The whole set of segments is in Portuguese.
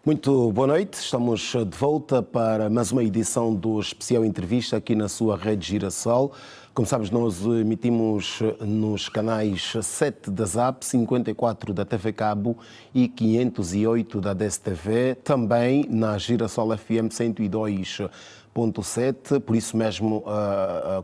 Muito boa noite, estamos de volta para mais uma edição do Especial Entrevista aqui na sua rede Girassol. Como sabes, nós emitimos nos canais 7 da ZAP, 54 da TV Cabo e 508 da DSTV, também na Girassol FM 102.7, por isso mesmo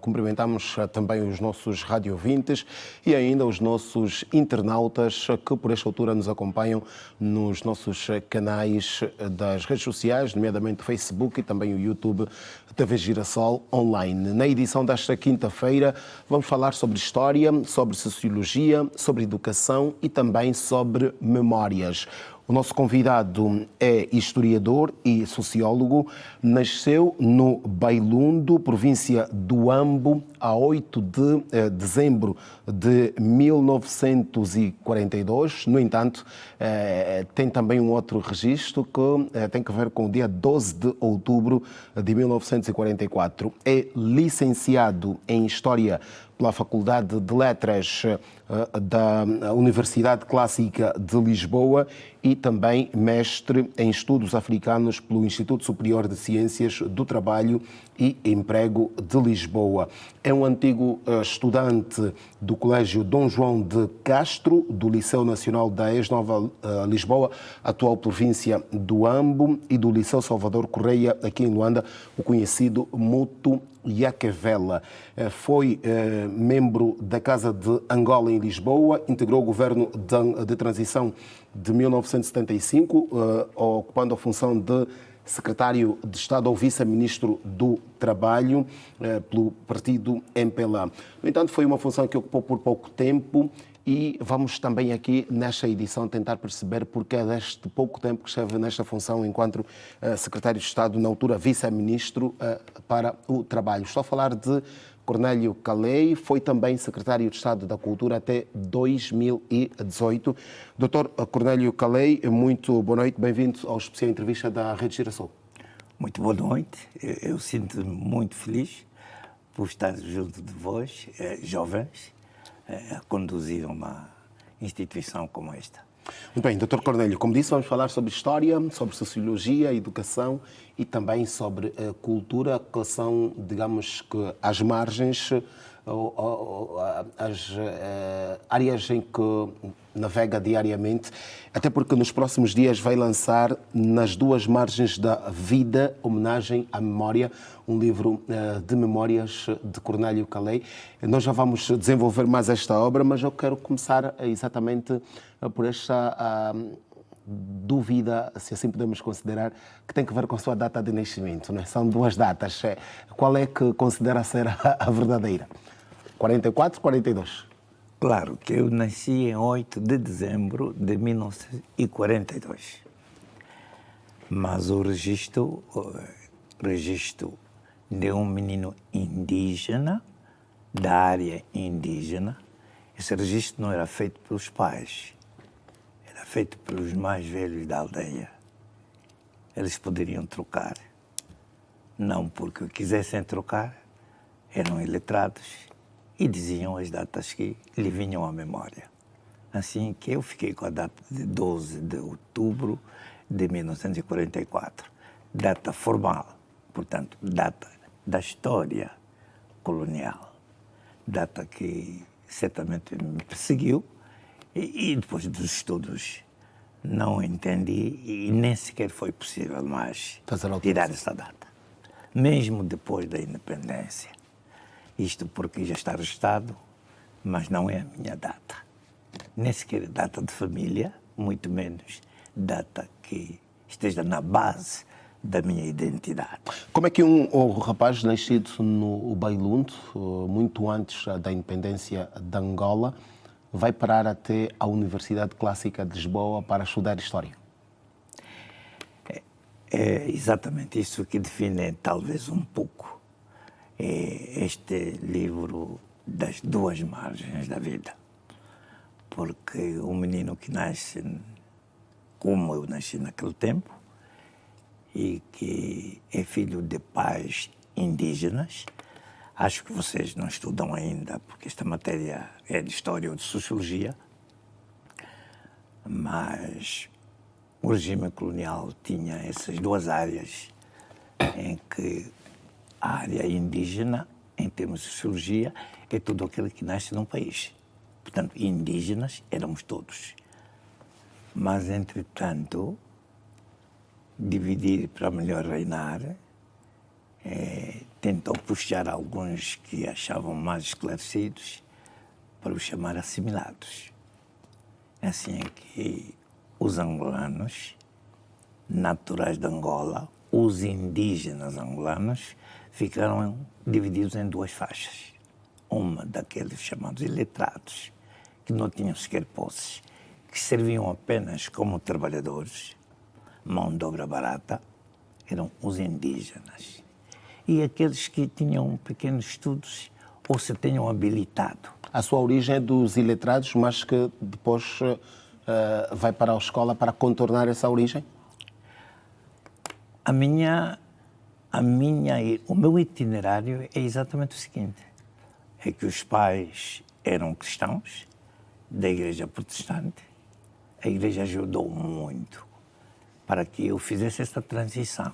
cumprimentamos também os nossos radiovintes e ainda os nossos internautas que por esta altura nos acompanham nos nossos canais das redes sociais, nomeadamente o Facebook e também o YouTube TV Girassol Online. Na edição desta quinta-feira vamos falar sobre história, sobre sociologia, sobre educação e também sobre memórias. O nosso convidado é historiador e sociólogo, nasceu no Bailundo, província do Ambo, a 8 de dezembro de 1942. No entanto, tem também um outro registro que tem a ver com o dia 12 de outubro de 1944. É licenciado em História pela Faculdade de Letras da Universidade Clássica de Lisboa e também mestre em Estudos Africanos pelo Instituto Superior de Ciências do Trabalho e Emprego de Lisboa. É um antigo estudante do Colégio Dom João de Castro, do Liceu Nacional da ex-Nova Lisboa, atual província do Ambo, e do Liceu Salvador Correia, aqui em Luanda, o conhecido Muto Iacavela. Foi membro da Casa de Angola em Lisboa, integrou o governo de transição de 1975, ocupando a função de secretário de Estado ou vice-ministro do Trabalho pelo partido MPLA. No entanto, foi uma função que ocupou por pouco tempo e vamos também aqui, nesta edição, tentar perceber porque é deste pouco tempo que esteve nesta função enquanto secretário de Estado, na altura vice-ministro para o Trabalho. Estou a falar de Cornélio Calei, foi também secretário de Estado da Cultura até 2018. Dr. Cornélio Calei, muito boa noite, bem-vindo ao especial entrevista da Rede Girassol. Muito boa noite, eu sinto-me muito feliz por estar junto de vós, jovens, a conduzir uma instituição como esta. Muito bem, Dr. Cornélio, como disse, vamos falar sobre história, sobre sociologia, educação e também sobre cultura, que são, digamos que, as margens, as áreas em que navega diariamente, até porque nos próximos dias vai lançar Nas Duas Margens da Vida, homenagem à memória, um livro de memórias de Cornélio Calei. Nós já vamos desenvolver mais esta obra, mas eu quero começar exatamente por esta dúvida, se assim podemos considerar, que tem a ver com a sua data de nascimento, não é? São duas datas. Qual é que considera ser a verdadeira? 44, 42? Claro que eu nasci em 8 de dezembro de 1942, mas o registro de um menino indígena, da área indígena, esse registro não era feito pelos pais, era feito pelos mais velhos da aldeia. Eles poderiam trocar, não porque quisessem trocar, eram iletrados e diziam as datas que lhe vinham à memória. Assim que eu fiquei com a data de 12 de outubro de 1944, data formal, portanto, data da história colonial, data que certamente me perseguiu e depois dos estudos não entendi e nem sequer foi possível mais tirar essa data, mesmo depois da independência. Isto porque já está registado, mas não é a minha data. Nem sequer data de família, muito menos data que esteja na base da minha identidade. Como é que um rapaz nascido no Bailundo, muito antes da independência de Angola, vai parar até a Universidade Clássica de Lisboa para estudar História? É exatamente isso que define talvez um pouco este livro das duas margens da vida. Porque um menino que nasce como eu nasci naquele tempo e que é filho de pais indígenas, acho que vocês não estudam ainda, porque esta matéria é de História ou de Sociologia, mas o regime colonial tinha essas duas áreas, em que a área indígena, em termos de sociologia, é tudo aquilo que nasce num país. Portanto, indígenas éramos todos. Mas, entretanto, dividir para melhor reinar, tentou puxar alguns que achavam mais esclarecidos para os chamar assimilados. Assim é que os angolanos, naturais de Angola, os indígenas angolanos, ficaram divididos em duas faixas. Uma daqueles chamados iletrados, que não tinham sequer posses, que serviam apenas como trabalhadores, mão de obra barata, eram os indígenas. E aqueles que tinham pequenos estudos ou se tenham habilitado. A sua origem é dos iletrados, mas que depois vai para a escola para contornar essa origem? O meu itinerário é exatamente o seguinte: é que os pais eram cristãos da Igreja Protestante. A Igreja ajudou muito para que eu fizesse essa transição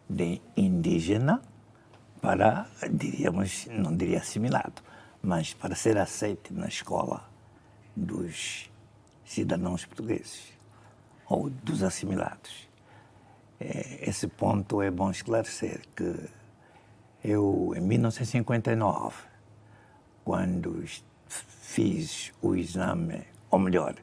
de indígena para, diríamos, não diria assimilado, mas para ser aceito na escola dos cidadãos portugueses ou dos assimilados. Esse ponto é bom esclarecer que eu, em 1959, quando fiz o exame, ou melhor,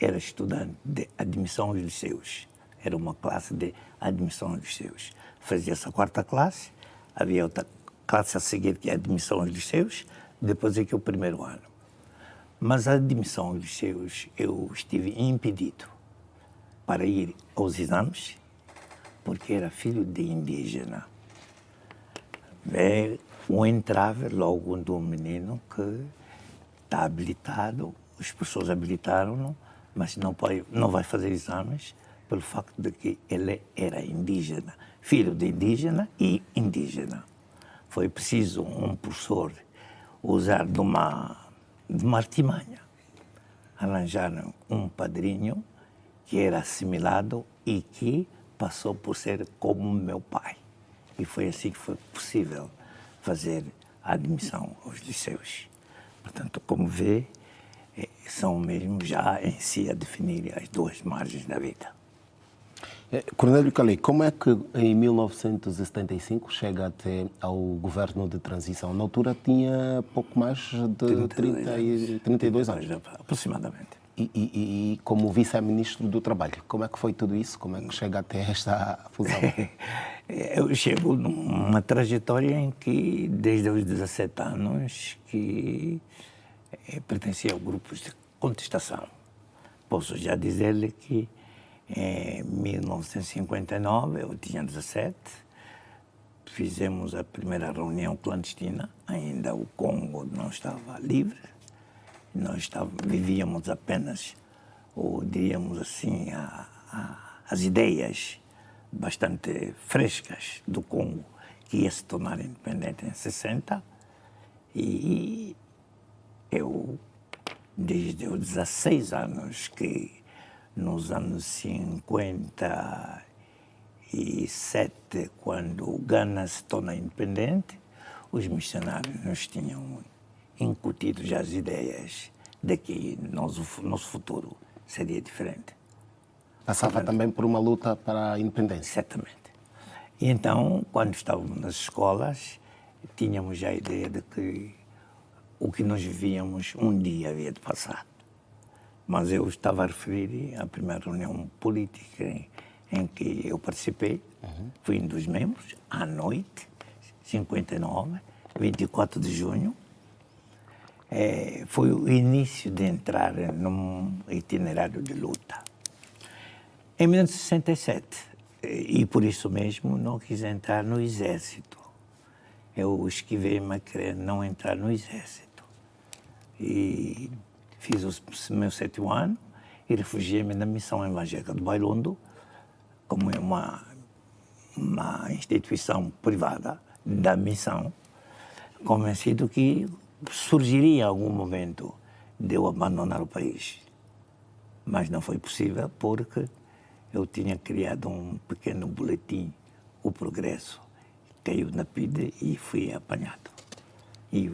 era estudante de admissão aos liceus, era uma classe de admissão aos liceus. Fazia-se a quarta classe, havia outra classe a seguir que é a admissão aos liceus, depois é que é o primeiro ano. Mas a admissão aos liceus eu estive impedido para ir aos exames, porque era filho de indígena. O entrave logo de um menino que está habilitado, as pessoas habilitaram-no, mas não vai fazer exames pelo facto de que ele era indígena, filho de indígena e indígena. Foi preciso um professor usar de uma artimanha, arranjaram um padrinho que era assimilado e que passou por ser como meu pai. E foi assim que foi possível fazer a admissão aos liceus. Portanto, como vê, são mesmo já em si a definir as duas margens da vida. Cornélio Calei, como é que em 1975 chega até ao governo de transição? Na altura tinha pouco mais de 32 anos. Aproximadamente. E como vice-ministro do Trabalho, como é que foi tudo isso? Como é que chega até esta fusão? Eu chego numa trajetória em que, desde os 17 anos, que pertencia a grupos de contestação. Posso já dizer-lhe que em 1959, eu tinha 17, fizemos a primeira reunião clandestina, ainda o Congo não estava livre, nós vivíamos apenas, ou diríamos assim, as ideias bastante frescas do Congo, que ia se tornar independente em 60, e eu, desde os 16 anos, que nos anos 57, quando o Ghana se torna independente, os missionários nos tinham incutido já as ideias de que nosso futuro seria diferente. Passava também por uma luta para a independência. Certamente. E então, quando estávamos nas escolas, tínhamos já a ideia de que o que nós vivíamos um dia havia de passar. Mas eu estava a referir à primeira reunião política em que eu participei, fui um dos membros, à noite, 59, 24 de junho. Foi o início de entrar num itinerário de luta. Em 1967, e por isso mesmo não quis entrar no exército. Eu esquivei-me a querer não entrar no exército. E fiz o meu 7º ano e refugiei-me na Missão Evangélica do Bairondo, como é uma instituição privada da missão, convencido que surgiria algum momento de eu abandonar o país. Mas não foi possível porque eu tinha criado um pequeno boletim, O Progresso, caiu na PIDE e fui apanhado. E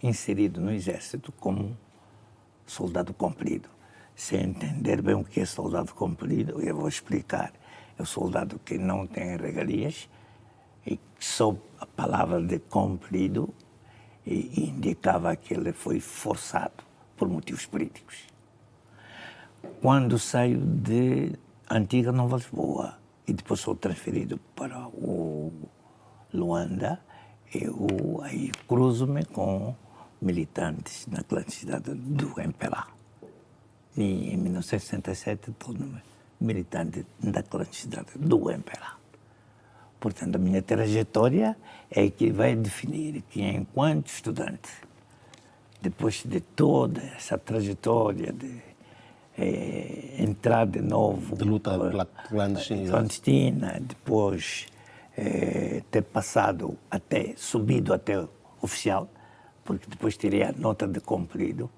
inserido no exército como soldado cumprido. Sem entender bem o que é soldado cumprido, eu vou explicar. É o soldado que não tem regalias e que só a palavra de cumprido indicava que ele foi forçado por motivos políticos. Quando saio de antiga Nova Lisboa e depois sou transferido para o Luanda, eu aí cruzo-me com militantes na clandestinidade do MPLA. E em 1967 torno-me militante da clandestinidade do MPLA. Portanto, a minha trajetória é que vai definir que, enquanto estudante, depois de toda essa trajetória de entrar de novo... De luta pela clandestina, depois ter passado até, subido até oficial, porque depois tirei a nota de cumprido,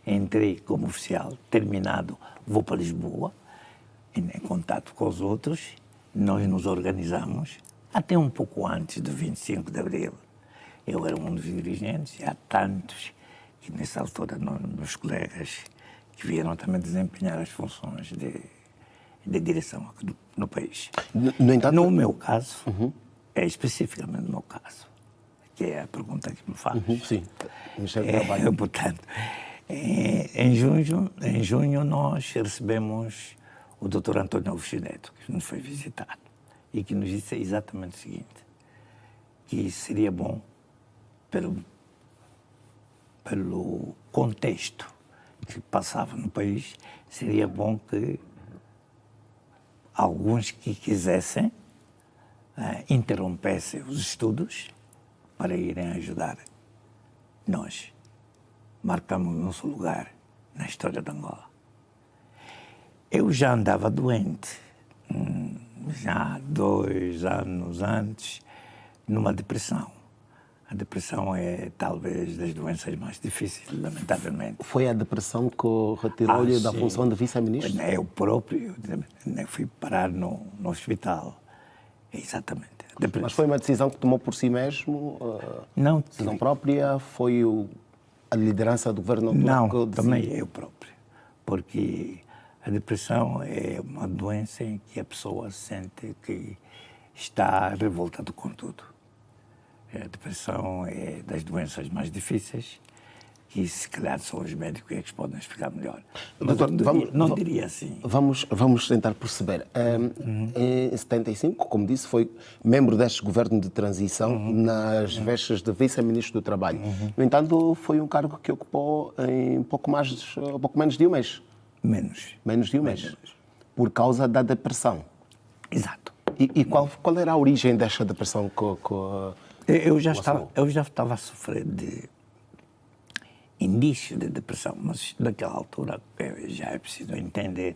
entrei como oficial, terminado, vou para Lisboa, em contato com os outros, nós nos organizamos, até um pouco antes do 25 de Abril. Eu era um dos dirigentes, e há tantos que nessa altura, meus colegas, que vieram também desempenhar as funções de direção no país. No entanto... No meu caso, é especificamente no meu caso, que é a pergunta que me faz. Sim, Ministério do Trabalho. Portanto, em junho nós recebemos o Dr. António Augusto Neto, que nos foi visitar, e que nos disse exatamente o seguinte, que seria bom, pelo contexto que passava no país, seria bom que alguns que quisessem interrompessem os estudos para irem ajudar nós. Marcamos o nosso lugar na história de Angola. Eu já andava doente, já 2 anos antes, numa depressão. A depressão é talvez das doenças mais difíceis, lamentavelmente. Foi a depressão que retirou-lhe da sim. função de vice-ministro? Eu próprio fui parar no hospital. Exatamente. Mas foi uma decisão que tomou por si mesmo? Não. Decisão própria? Foi a liderança do governo? Não, também eu próprio. Porque a depressão é uma doença em que a pessoa sente que está revoltada com tudo. A depressão é das doenças mais difíceis que, se calhar, são os médicos que podem explicar melhor. Mas Doutor, não diria assim. Vamos tentar perceber. Em 75, como disse, foi membro deste governo de transição nas vestes de vice-ministro do Trabalho. No entanto, foi um cargo que ocupou em pouco menos de um mês. Menos de um mês. Por causa da depressão. Exato. E qual era a origem desta depressão eu já estava a sofrer de indício de depressão, mas naquela altura já é preciso entender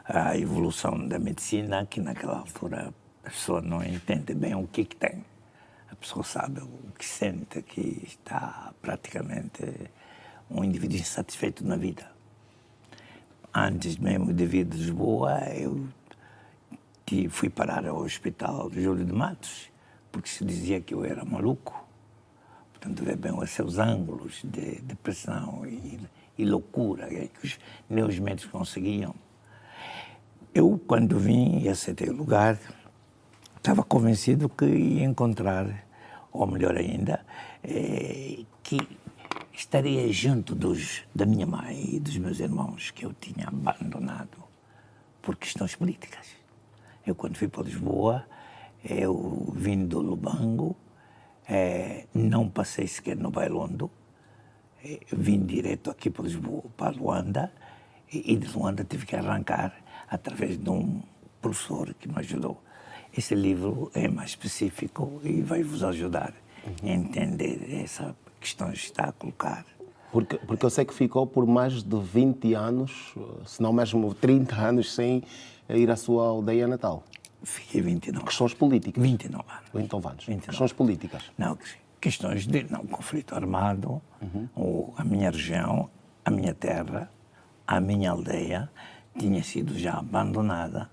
a evolução da medicina, que naquela altura a pessoa não entende bem o que tem. A pessoa sabe o que sente, que está praticamente um indivíduo insatisfeito na vida. Antes mesmo de vir de Lisboa, eu fui parar ao Hospital Júlio de Matos, porque se dizia que eu era maluco. Portanto, vê bem os seus ângulos de depressão e loucura que os médicos conseguiam. Eu, quando vim e aceitei o lugar, estava convencido que ia encontrar, ou melhor ainda, que estaria junto da minha mãe e dos meus irmãos que eu tinha abandonado por questões políticas. Eu, quando fui para Lisboa, eu vim do Lubango, não passei sequer no Bailondo, vim direto aqui para Lisboa, para Luanda, e de Luanda tive que arrancar através de um professor que me ajudou. Esse livro é mais específico e vai vos ajudar a entender essa questão que está a colocar. Porque eu sei que ficou por mais de 20 anos, se não mesmo 30 anos, sem ir à sua aldeia natal. Fiquei 29. Questões políticas. 29 anos. 29 anos. 29. Questões políticas. Não, questões de conflito armado, ou a minha região, a minha terra, a minha aldeia, tinha sido já abandonada,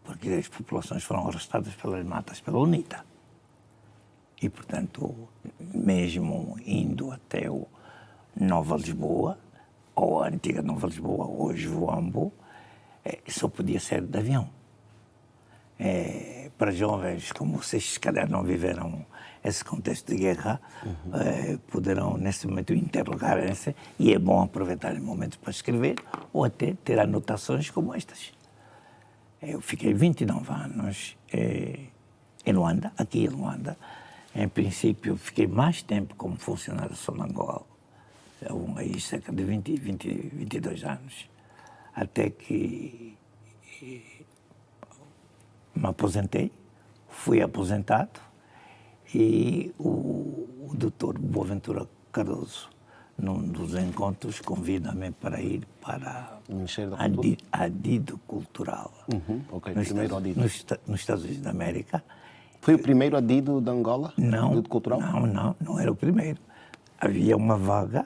porque as populações foram arrastadas pelas matas pela UNITA. E, portanto, mesmo indo até o Nova Lisboa, ou a antiga Nova Lisboa, hoje Voambo, só podia ser de avião. Para jovens como vocês, se calhar, não viveram esse contexto de guerra, poderão, nesse momento, interrogarem-se, e é bom aproveitar o momento para escrever, ou até ter anotações como estas. Eu fiquei 29 anos em Luanda, aqui em Luanda. Em princípio, fiquei mais tempo como funcionário sonangol, aí cerca de 22 anos, até que me aposentei, fui aposentado, e o doutor Boaventura Cardoso, num dos encontros, convida-me para ir para a Dido Cultural, nos Estados Unidos da América. Foi o primeiro adido de Angola? Não, Adido cultural? não era o primeiro. Havia uma vaga,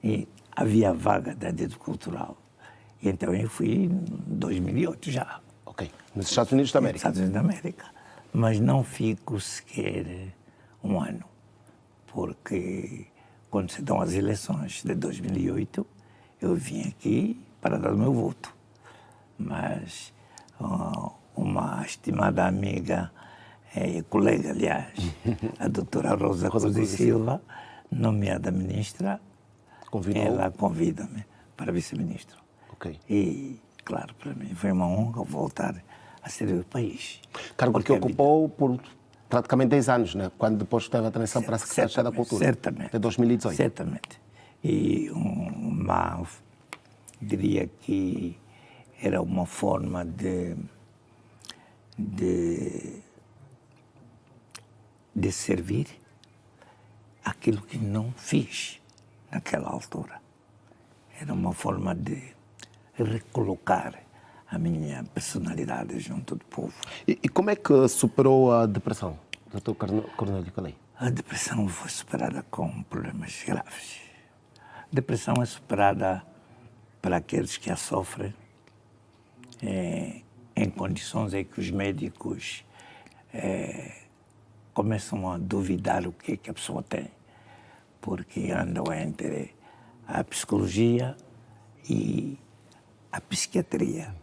e havia a vaga da Adido Cultural. E então eu fui em 2008 já. Ok, nos Estados Unidos da América? Nos Estados Unidos da América. Mas não fico sequer um ano, porque quando se dão as eleições de 2008, eu vim aqui para dar o meu voto. Mas uma estimada amiga, colega, aliás, a doutora Rosa Cruz e Silva, nomeada ministra, ela convida-me para vice-ministro. Okay. E, claro, para mim foi uma honra voltar a servir o país. Cargo que ocupou por praticamente 10 anos, né? Quando depois teve a transição para a Secretaria da Cultura. Certamente. Até 2018. Certamente. E diria que era uma forma de servir aquilo que não fiz naquela altura. Era uma forma de recolocar a minha personalidade junto do povo. E como é que superou a depressão, Dr. Cornélio Calei? A depressão foi superada com problemas graves. A depressão é superada para aqueles que a sofrem em condições em que os médicos começam a duvidar o que a pessoa tem, porque andam entre a psicologia e a psiquiatria.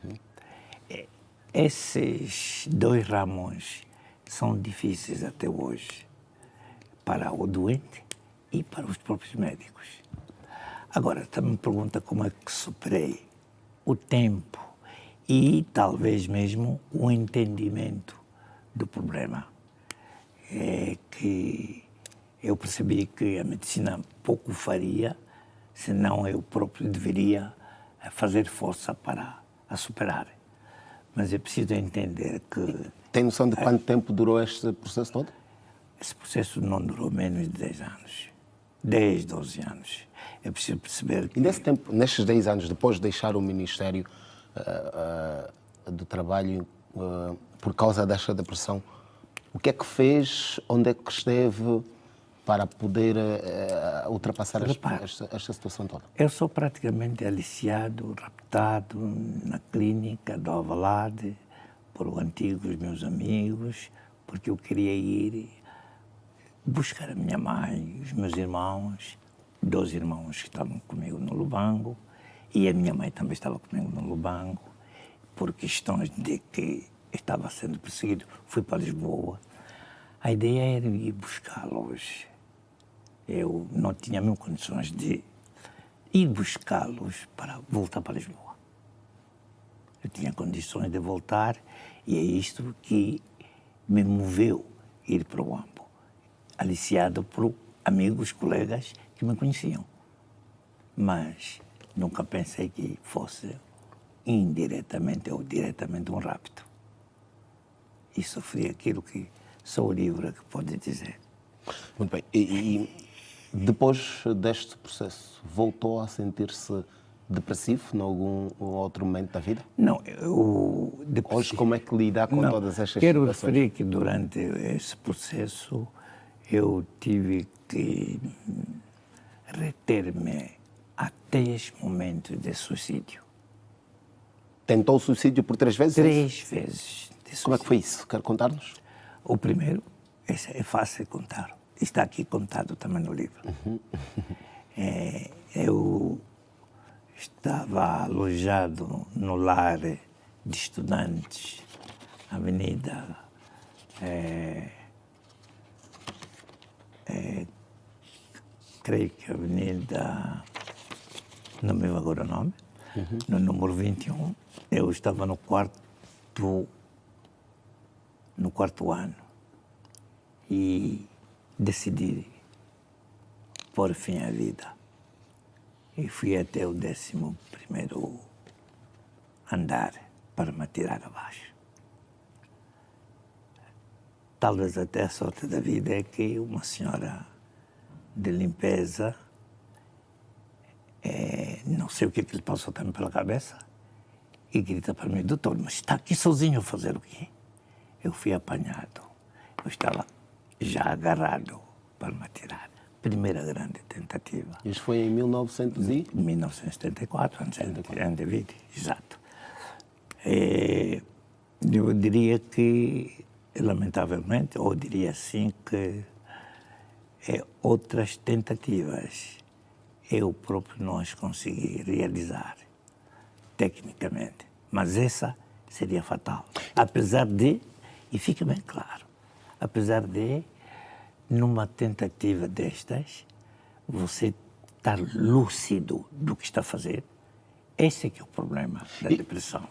Esses dois ramos são difíceis até hoje para o doente e para os próprios médicos. Agora, também me pergunta como é que superei o tempo e talvez mesmo o entendimento do problema. É que eu percebi que a medicina pouco faria, senão eu próprio deveria fazer força para a superar. Mas é preciso entender que... Tem noção de quanto tempo durou este processo todo? Esse processo não durou menos de 10 anos. 10, 12 anos. É preciso perceber que... E nesse tempo, nestes 10 anos, depois de deixar o Ministério do Trabalho por causa desta depressão, o que é que fez, onde é que esteve para poder ultrapassar esta situação toda? Eu sou praticamente aliciado, raptado na clínica do Alvalade por antigos meus amigos, porque eu queria ir buscar a minha mãe, os meus irmãos, 2 irmãos que estavam comigo no Lubango, e a minha mãe também estava comigo no Lubango, por questões de que estava sendo perseguido. Fui para Lisboa. A ideia era ir buscá-los. Eu não tinha mesmo condições de ir buscá-los para voltar para Lisboa. Eu tinha condições de voltar e é isto que me moveu a ir para o Ambo, aliciado por amigos, colegas que me conheciam. Mas nunca pensei que fosse indiretamente ou diretamente um rapto. E sofri aquilo que só o livro que pode dizer. Muito bem. E depois deste processo, voltou a sentir-se depressivo em algum outro momento da vida? Não, Hoje, como é que lida com todas estas quero situações? referir que durante esse processo eu tive que reter-me a 3 momentos de suicídio. Tentou suicídio por 3 vezes? 3 vezes. Como é que foi isso? Quer contar-nos? O primeiro, esse é fácil de contar. Está aqui contado também no livro. Eu estava alojado no lar de estudantes, Avenida creio que Avenida, não me lembro agora o nome, no número 21. Eu estava no quarto ano e decidi pôr fim à vida. E fui até o 11º andar para me atirar abaixo. Talvez até a sorte da vida é que uma senhora de limpeza, não sei o que lhe passou também pela cabeça, e grita para mim: doutor, mas está aqui sozinho a fazer o quê? Eu fui apanhado. Eu estava já agarrado para me atirar. Primeira grande tentativa. Isto foi em 1974, antes de vida, exato. Eu diria que, lamentavelmente, ou diria assim que outras tentativas eu próprio não as consegui realizar tecnicamente, mas essa seria fatal. Apesar de, e fica bem claro, apesar de, numa tentativa destas, você estar lúcido do que está a fazer, esse é que é o problema da depressão.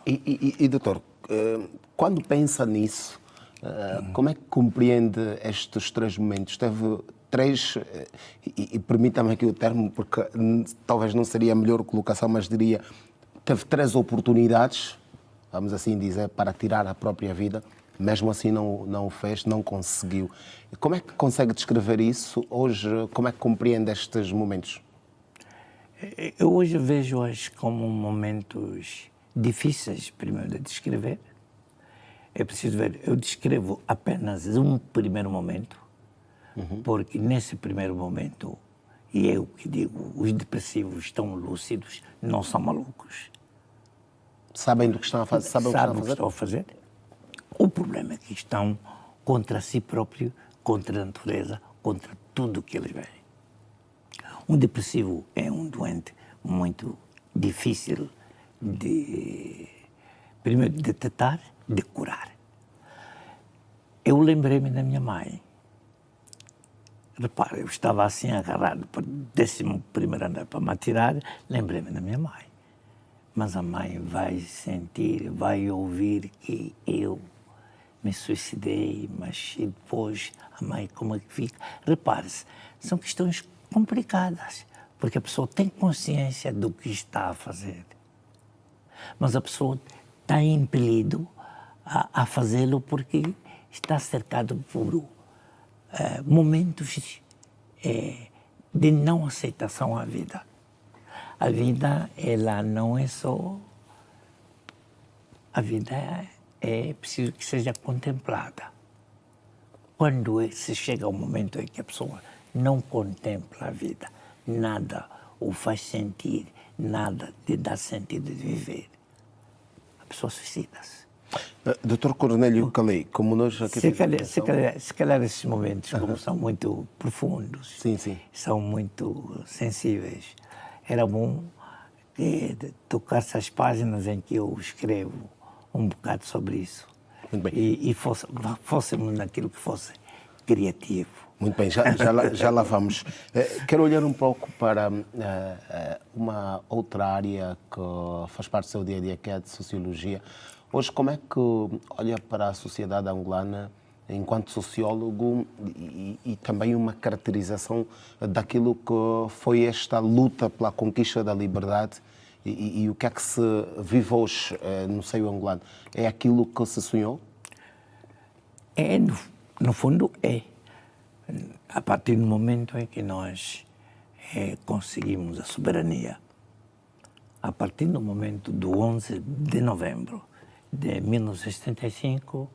Doutor, quando pensa nisso, como é que compreende estes 3 momentos? Teve 3, e permita-me aqui o termo, porque talvez não seria a melhor colocação, mas diria, teve 3 oportunidades, vamos assim dizer, para tirar a própria vida, mesmo assim não o fez, não conseguiu. Como é que consegue descrever isso hoje? Como é que compreende estes momentos? Eu hoje vejo-as como momentos difíceis, primeiro, de descrever. É preciso ver, eu descrevo apenas um primeiro momento, porque nesse primeiro momento, e eu que digo, os depressivos estão lúcidos, não são malucos. Sabem do que estão a fazer? Sabem o que estão a fazer. O problema é que estão contra si próprio, contra a natureza, contra tudo o que eles veem. Um depressivo é um doente muito difícil de, primeiro, de detectar, de curar. Eu lembrei-me da minha mãe. Repara, eu estava assim agarrado para o 11º andar para me atirar, lembrei-me da minha mãe. Mas a mãe vai sentir, vai ouvir que eu me suicidei, mas e depois a mãe como é que fica? Repare-se, são questões complicadas, porque a pessoa tem consciência do que está a fazer. Mas a pessoa está impelido a fazê-lo porque está cercado por momentos de não aceitação à vida. A vida, ela não é só... A vida é preciso que seja contemplada. Quando se chega ao momento em que a pessoa não contempla a vida, nada o faz sentir, nada lhe dá sentido de viver, a pessoa suicida-se. Dr. Cornélio Calei, como nós aqui... Se calhar esses momentos, como são muito profundos, sim, sim, são muito sensíveis, era bom tocar-se as páginas em que eu escrevo um bocado sobre isso. Muito bem. E fôssemos naquilo que fosse criativo. Muito bem, já lá vamos. Quero olhar um pouco para uma outra área que faz parte do seu dia a dia, que é a de sociologia. Hoje, como é que olha para a sociedade angolana enquanto sociólogo e também uma caracterização daquilo que foi esta luta pela conquista da liberdade e o que é que se vive hoje no seio angolano? É aquilo que se sonhou? No fundo, é. A partir do momento em que nós conseguimos a soberania, a partir do momento do 11 de novembro de 1975,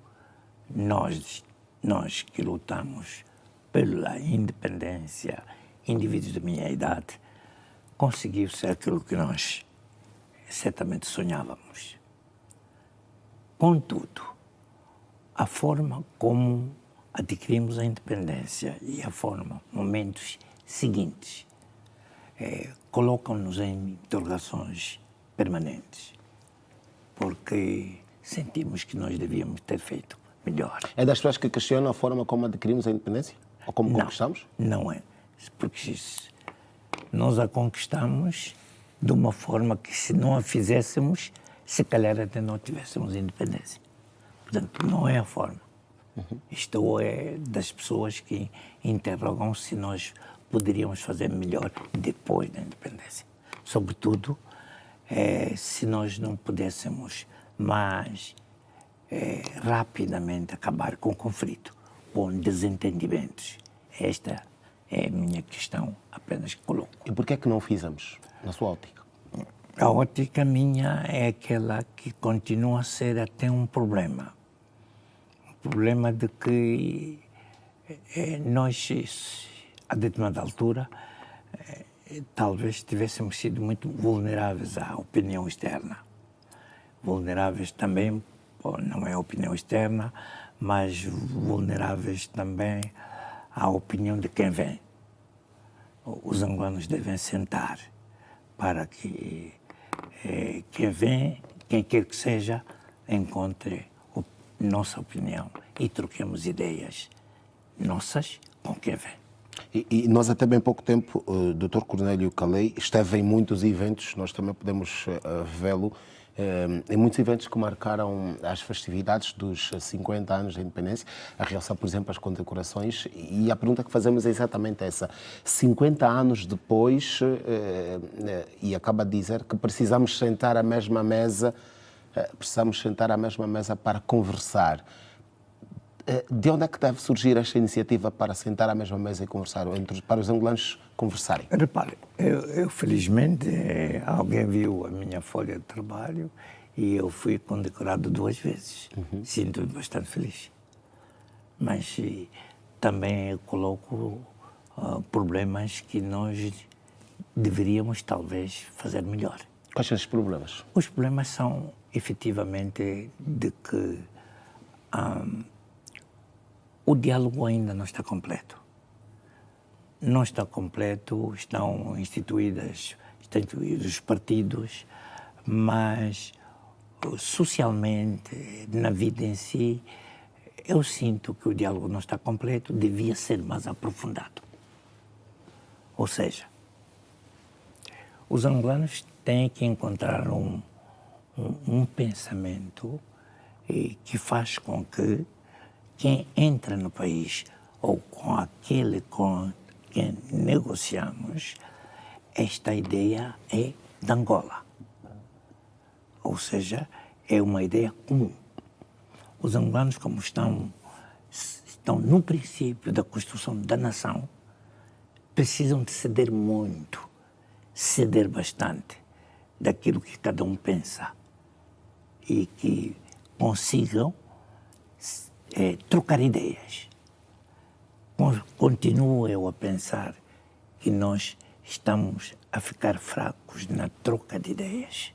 nós que lutamos pela independência, indivíduos da minha idade, conseguiu ser aquilo que nós certamente sonhávamos. Contudo, a forma como adquirimos a independência e a forma, momentos seguintes, colocam-nos em interrogações permanentes, porque sentimos que nós devíamos ter feito melhor. É das pessoas que questionam a forma como adquirimos a independência? Ou como conquistamos? Não é. Porque nós a conquistamos de uma forma que, se não a fizéssemos, se calhar até não tivéssemos independência. Portanto, não é a forma. Isto é das pessoas que interrogam se nós poderíamos fazer melhor depois da independência. Sobretudo, se nós não pudéssemos mais rapidamente acabar com o conflito, com desentendimentos. Esta é a minha questão, apenas que coloco. E por que é que não fizemos, na sua ótica? A ótica minha é aquela que continua a ser até um problema. Um problema de que nós, a determinada altura, talvez tivéssemos sido muito vulneráveis à opinião externa. Vulneráveis também, não é a opinião externa, mas vulneráveis também à opinião de quem vem. Os angolanos devem sentar para que quem vem, quem quer que seja, encontre nossa opinião e troquemos ideias nossas com quem vem. E nós, até bem pouco tempo, o Dr. Cornélio Calei esteve em muitos eventos, nós também podemos vê-lo, em muitos eventos que marcaram as festividades dos 50 anos da independência, a realçar, por exemplo, as condecorações, e a pergunta que fazemos é exatamente essa. 50 anos depois, e acaba de dizer que precisamos sentar à mesma mesa para conversar. De onde é que deve surgir esta iniciativa para sentar à mesma mesa e conversar, para os angolanos conversarem? Repare, eu felizmente, alguém viu a minha folha de trabalho e eu fui condecorado 2 vezes. Sinto-me bastante feliz. Mas também eu coloco problemas que nós deveríamos talvez fazer melhor. Quais são os problemas? Os problemas são, efetivamente, de que o diálogo ainda não está completo. Não está completo, estão instituídos os partidos, mas socialmente, na vida em si, eu sinto que o diálogo não está completo, devia ser mais aprofundado. Ou seja, os angolanos têm que encontrar um pensamento que faz com que quem entra no país ou com aquele com quem negociamos, esta ideia é de Angola. Ou seja, é uma ideia comum. Os angolanos, como estão no princípio da construção da nação, precisam de ceder muito, ceder bastante daquilo que cada um pensa e que consigam trocar ideias. Continuo eu a pensar que nós estamos a ficar fracos na troca de ideias.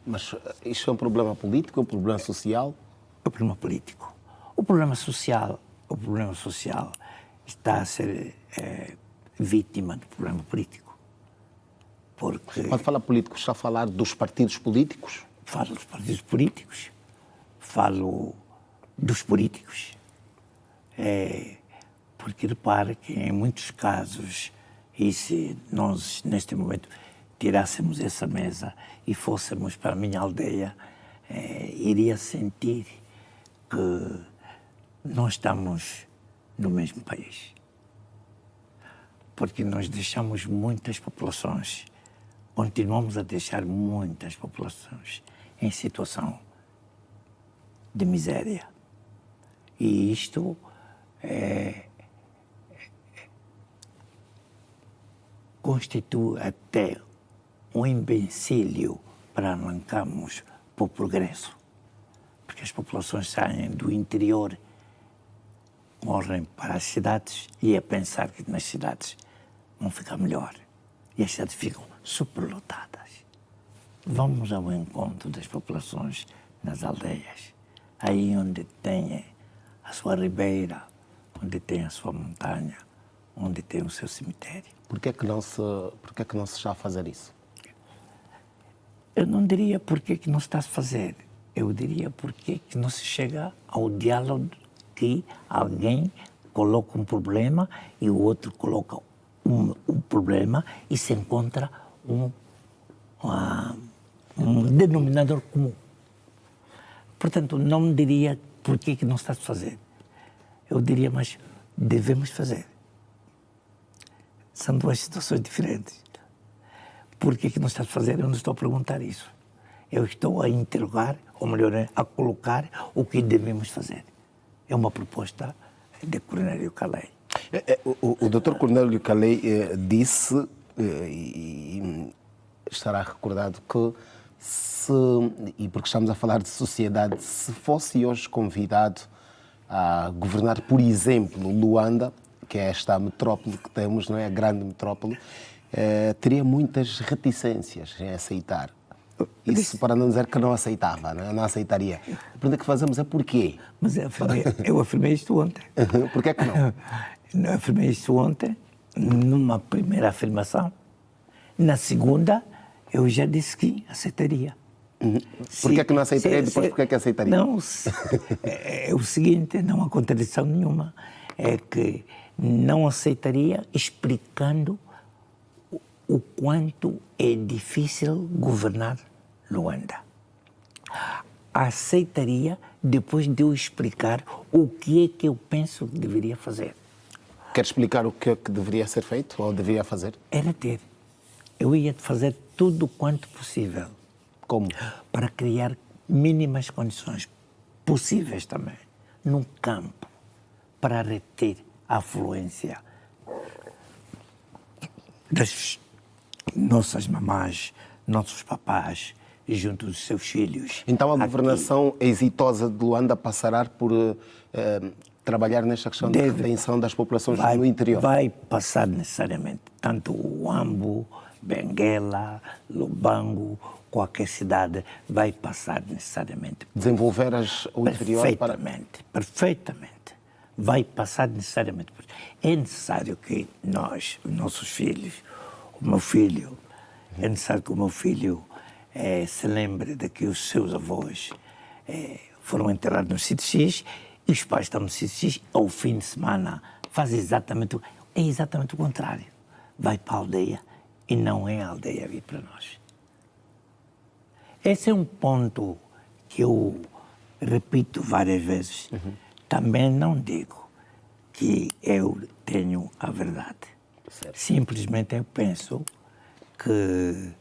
Mas isto é um problema político, um problema social? É um problema político. O problema social está a ser vítima do problema político. Porque Quando fala político, está a falar dos partidos políticos? Falo dos partidos políticos, falo dos políticos. Porque repare que em muitos casos, e se nós neste momento tirássemos essa mesa e fôssemos para a minha aldeia, iria sentir que nós estamos no mesmo país. Porque nós deixamos muitas populações, continuamos a deixar muitas populações em situação de miséria. E isto constitui até um empecilho para arrancarmos para o progresso. Porque as populações saem do interior, correm para as cidades e a pensar que nas cidades vão ficar melhor. E as cidades ficam superlotadas. Vamos ao encontro das populações nas aldeias. aí onde tem a sua ribeira, onde tem a sua montanha, onde tem o seu cemitério. Por que é que não se está a fazer isso? Eu não diria por que não se está a fazer. Eu diria por que não se chega ao diálogo que alguém coloca um problema e o outro coloca um problema e se encontra um denominador comum. Portanto, não diria por que não se está a fazer. Eu diria, mas devemos fazer. São duas situações diferentes. Por que não se está a fazer? Eu não estou a perguntar isso. Eu estou a interrogar, ou melhor, a colocar o que devemos fazer. É uma proposta de Cornélio Calei. O Dr. Cornélio Calei disse, e estará recordado, que e porque estamos a falar de sociedade, se fosse hoje convidado a governar, por exemplo, Luanda, que é esta metrópole que temos, não é? A grande metrópole, teria muitas reticências em aceitar. Isso para não dizer que não aceitava, não aceitaria. A pergunta que fazemos é porquê? Mas eu afirmei isto ontem. Porquê é que não? Eu afirmei isto ontem, numa primeira afirmação. Na segunda, eu já disse que aceitaria. Porquê é que não aceitaria e depois porquê é que aceitaria? Não, é o seguinte, não há contradição nenhuma. É que não aceitaria explicando o quanto é difícil governar Luanda. Aceitaria depois de eu explicar o que é que eu penso que deveria fazer. Quer explicar o que é que deveria ser feito ou deveria fazer? Era ter. Eu ia fazer tudo quanto possível. Como? Para criar mínimas condições possíveis também, num campo, para reter a afluência das nossas mamás, nossos papás, junto dos seus filhos. Então a governação exitosa de Luanda passará por trabalhar nesta questão de retenção das populações no interior? Vai passar necessariamente. Tanto o Ambo, Benguela, Lubango, qualquer cidade vai passar necessariamente. Desenvolver o interior perfeitamente. Vai passar necessariamente. É necessário que nós, nossos filhos, o meu filho, é necessário que o meu filho se lembre de que os seus avós foram enterrados no sítio X e os pais estão no sítio X, ao fim de semana faz exatamente o contrário. Vai para a aldeia e não é a aldeia vir para nós. Esse é um ponto que eu repito várias vezes. Também não digo que eu tenho a verdade. Certo. Simplesmente eu penso que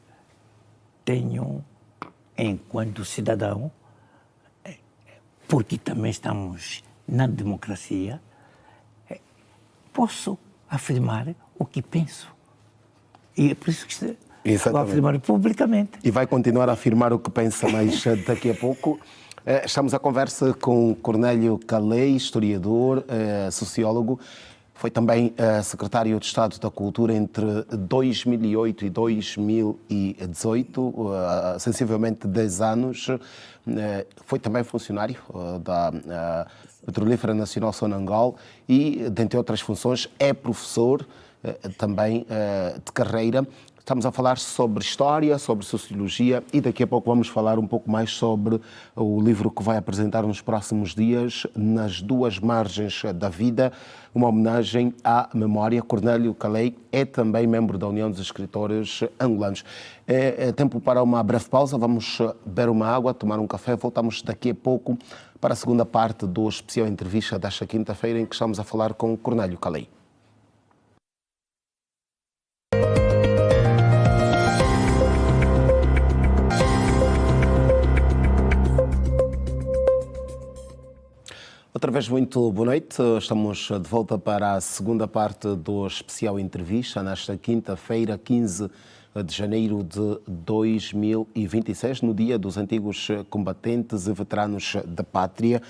tenho, enquanto cidadão, porque também estamos na democracia, posso afirmar o que penso. E é por isso que vou afirmar publicamente. E vai continuar a afirmar o que pensa mais daqui a pouco. Estamos à conversa com Cornélio Calei, historiador, sociólogo. Foi também secretário de Estado da Cultura entre 2008 e 2018, sensivelmente 10 anos. Foi também funcionário da Petrolífera Nacional Sonangol e, dentre outras funções, é professor também de carreira. Estamos a falar sobre história, sobre sociologia e daqui a pouco vamos falar um pouco mais sobre o livro que vai apresentar nos próximos dias, Nas Duas Margens da Vida, uma homenagem à memória. Cornélio Calei é também membro da União dos Escritores Angolanos. É tempo para uma breve pausa, vamos beber uma água, tomar um café, voltamos daqui a pouco para a segunda parte do especial entrevista desta quinta-feira em que estamos a falar com Cornélio Calei. Outra vez, muito boa noite. Estamos de volta para a segunda parte do especial entrevista, nesta quinta-feira, 15 de janeiro de 2026, no Dia dos Antigos Combatentes e Veteranos da Pátria.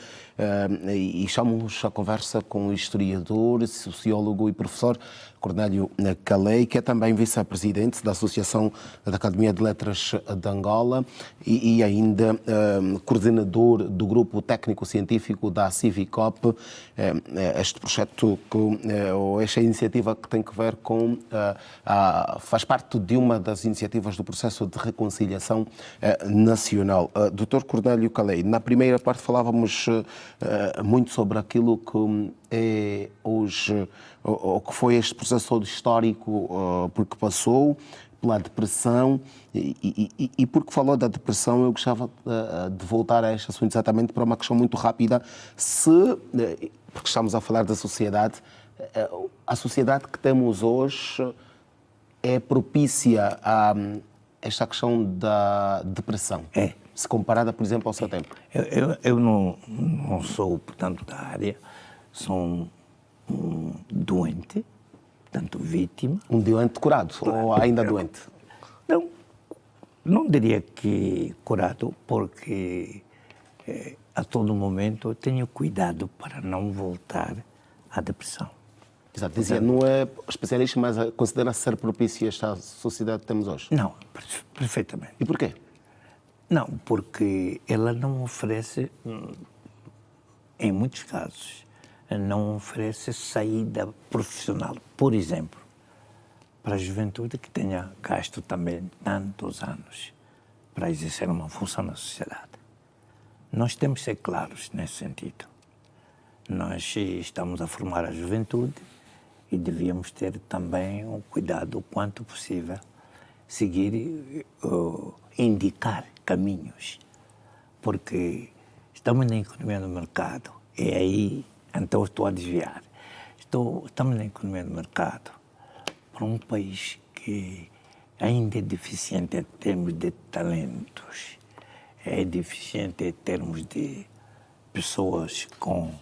E chamamos a conversa com o historiador, sociólogo e professor Cornélio Calei, que é também vice-presidente da Associação da Academia de Letras de Angola e ainda coordenador do Grupo Técnico-Científico da Civicop. Este projeto, ou esta iniciativa que tem que ver com... faz parte de uma das iniciativas do processo de reconciliação nacional. Dr. Cornélio Calei, na primeira parte falávamos muito sobre aquilo que é hoje, o que foi este processo todo histórico, porque passou pela depressão e porque falou da depressão, eu gostava de voltar a este assunto exatamente para uma questão muito rápida. Porque estamos a falar da sociedade, a sociedade que temos hoje é propícia a esta questão da depressão? Se comparada, por exemplo, ao seu tempo? Eu não sou, portanto, da área, sou um doente, portanto, vítima. Um doente curado, ou ainda doente? Não diria que curado, porque a todo momento eu tenho cuidado para não voltar à depressão. Exato, dizia, não é especialista, mas considera ser propício a esta sociedade que temos hoje? Não, perfeitamente. E porquê? Não, porque ela não oferece, em muitos casos, não oferece saída profissional. Por exemplo, para a juventude que tenha gasto também tantos anos para exercer uma função na sociedade. Nós temos que ser claros nesse sentido. Nós estamos a formar a juventude e devíamos ter também um cuidado o quanto possível, seguir, indicar caminhos, porque estamos na economia do mercado, e aí, então estou a desviar, estamos na economia do mercado para um país que ainda é deficiente em termos de talentos, é deficiente em termos de pessoas com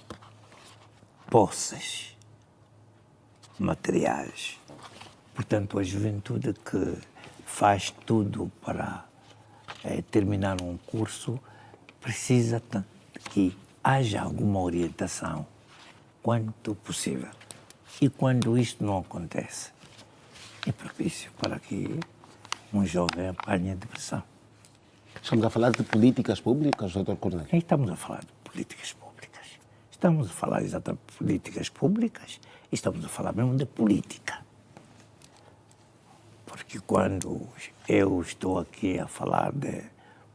posses materiais. Portanto, a juventude que faz tudo para terminar um curso precisa que haja alguma orientação quanto possível. E quando isto não acontece, é propício para que um jovem apanhe a depressão. Estamos a falar de políticas públicas, Dr. Cornélio? Estamos a falar de políticas públicas. Estamos a falar exatamente de políticas públicas e estamos a falar mesmo de política. Porque quando eu estou aqui a falar de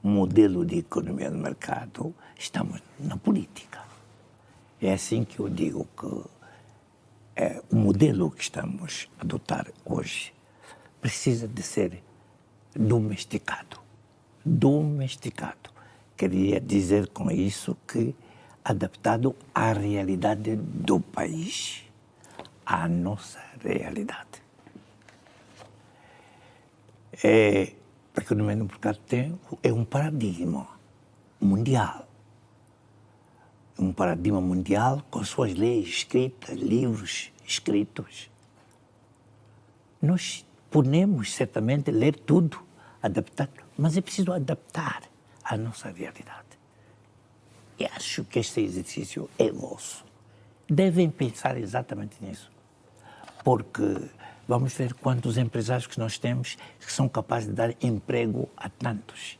modelo de economia de mercado, estamos na política. É assim que eu digo que o modelo que estamos a adotar hoje precisa de ser domesticado. Domesticado. Queria dizer com isso que adaptado à realidade do país, à nossa realidade. A economia do mercado é um paradigma mundial. Um paradigma mundial com suas leis escritas, livros escritos. Nós podemos certamente ler tudo, adaptar, mas é preciso adaptar à nossa realidade. E acho que este exercício é vosso. Devem pensar exatamente nisso. Porque vamos ver quantos empresários que nós temos que são capazes de dar emprego a tantos.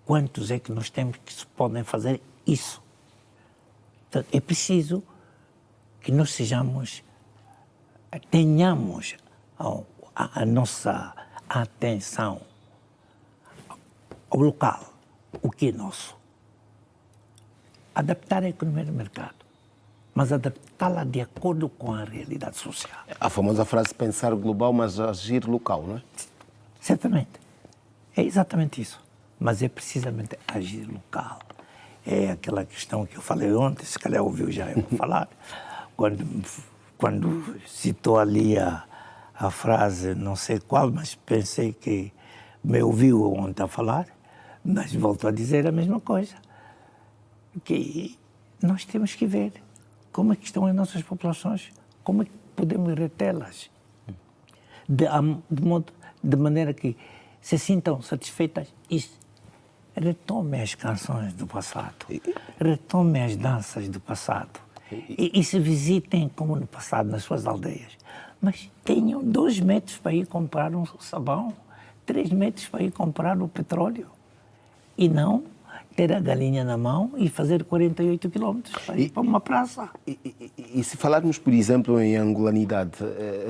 Quantos é que nós temos que podem fazer isso? Então, é preciso que nós tenhamos a nossa atenção ao local, o que é nosso. Adaptar a economia do mercado, mas adaptá-la de acordo com a realidade social. A famosa frase pensar global, mas agir local, não é? Certamente. É exatamente isso. Mas é precisamente agir local. É aquela questão que eu falei ontem, se calhar ouviu já eu falar, quando citou ali a frase, não sei qual, mas pensei que me ouviu ontem a falar, mas volto a dizer a mesma coisa. Que nós temos que ver como é que estão as nossas populações, como é que podemos retê-las. de maneira que se sintam satisfeitas e retomem as canções do passado, retomem as danças do passado e se visitem como no passado nas suas aldeias. Mas tenham 2 metros para ir comprar um sabão, 3 metros para ir comprar o petróleo e não ter a galinha na mão e fazer 48 quilómetros para ir para uma praça. E se falarmos, por exemplo, em angolanidade,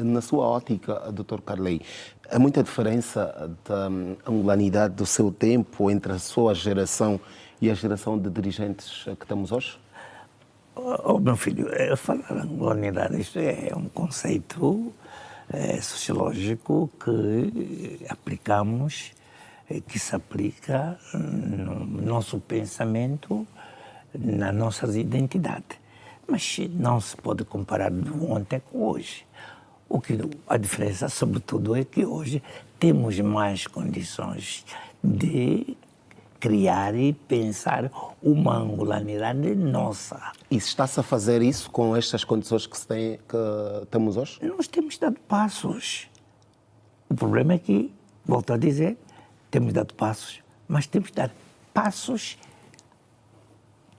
na sua ótica, Dr. Carley, há muita diferença da angolanidade do seu tempo entre a sua geração e a geração de dirigentes que temos hoje? Oh, meu filho, falar angolanidade, isto é um conceito sociológico que aplicamos, que se aplica no nosso pensamento, na nossa identidade. Mas não se pode comparar de ontem com hoje. A diferença, sobretudo, é que hoje temos mais condições de criar e pensar uma angolanidade nossa. E está-se a fazer isso com estas condições que temos hoje? Nós temos dado passos. O problema é que, volto a dizer, temos dado passos, mas temos dado passos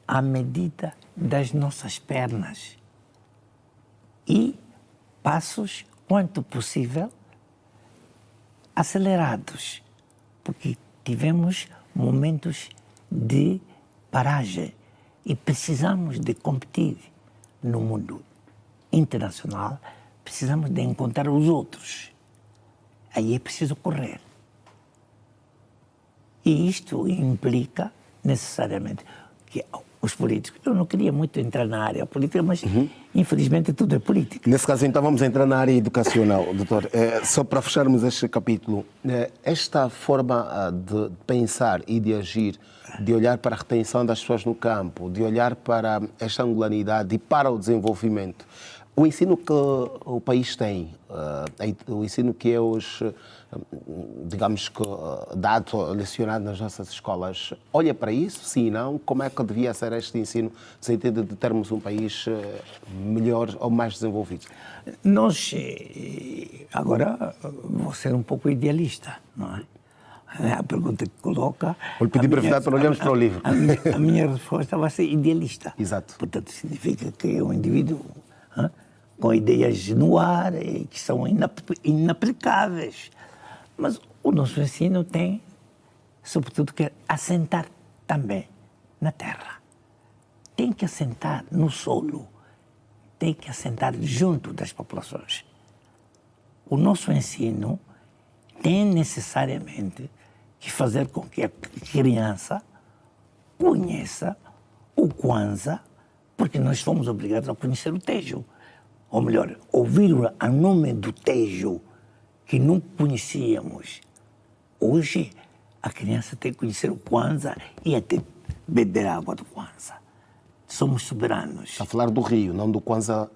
à medida das nossas pernas. E passos, quanto possível, acelerados. Porque tivemos momentos de paragem e precisamos de competir no mundo internacional, precisamos de encontrar os outros. Aí é preciso correr. E isto implica necessariamente que os políticos... Eu não queria muito entrar na área política, mas infelizmente tudo é política. Nesse caso, então, vamos entrar na área educacional, doutor. Só para fecharmos este capítulo, esta forma de pensar e de agir, de olhar para a retenção das pessoas no campo, de olhar para esta angolanidade e para o desenvolvimento, o ensino que o país tem, o ensino que é hoje, digamos que dado, lecionado nas nossas escolas, olha para isso, sim e não? Como é que devia ser este ensino, no sentido de termos um país melhor ou mais desenvolvido? Nós, agora, vou ser um pouco idealista, não é? A pergunta que coloca... Vou pedir brevidade para olharmos para o livro. A minha resposta vai ser idealista. Exato. Portanto, significa que é um indivíduo com ideias no ar e que são inaplicáveis. Mas o nosso ensino tem, sobretudo, que assentar também na terra. Tem que assentar no solo. Tem que assentar junto das populações. O nosso ensino tem necessariamente que fazer com que a criança conheça o Kwanza, porque nós fomos obrigados a conhecer o Tejo. Ou melhor, ouvir o nome do Tejo, que não conhecíamos. Hoje, a criança tem que conhecer o Kwanza e até beber a água do Kwanza. Somos soberanos. Está a falar do rio, não do Kwanza